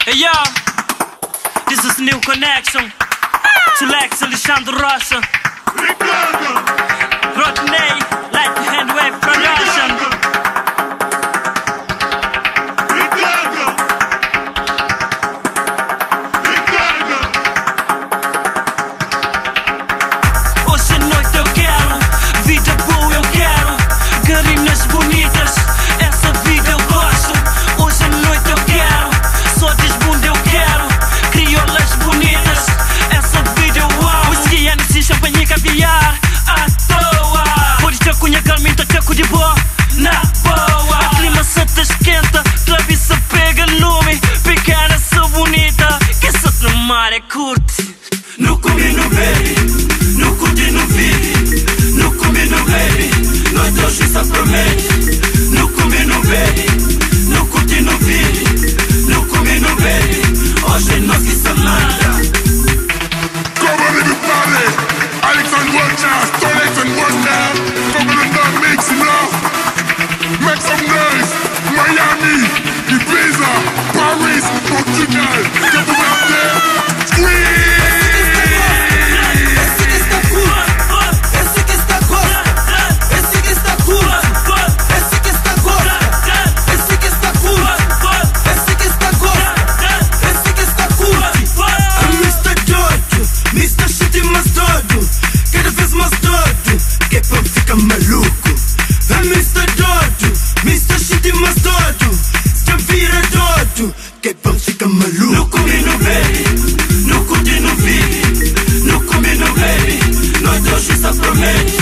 Hey yo, this is New Connection to Lex Alexandre Rocha, Rodney, like the Handwave Production. Hoje à noite eu quero vida boa, eu quero carinhas bonitas, essa vida eu gosto. Hoje à noite eu quero só desbunda, eu quero criolas bonitas, essa vida eu amo. Whisky, Hennessy, champanhe e caviar à toa. Por isso eu cunha calminta, caco de boa, na boa. O clima se te esquenta, clube se pega nome, pequena sou bonita, que se no mar é curte. No comi, no baby, no curti, no vive, no comi, no baby, noite hoje só promete. No comi, no baby, no curti, no vive, no comi, no baby, hoje nós que se manda. Come on everybody, Alexandre Rocha, Stolex and Rocha, come on and start mixing up. Make some noise, Miami, Ibiza, Paris, Portugal, get them out there, scream! Que bom, fica maluco. No comi, no baby, no curti, no vive, no comi, no baby, noite hoje só promete.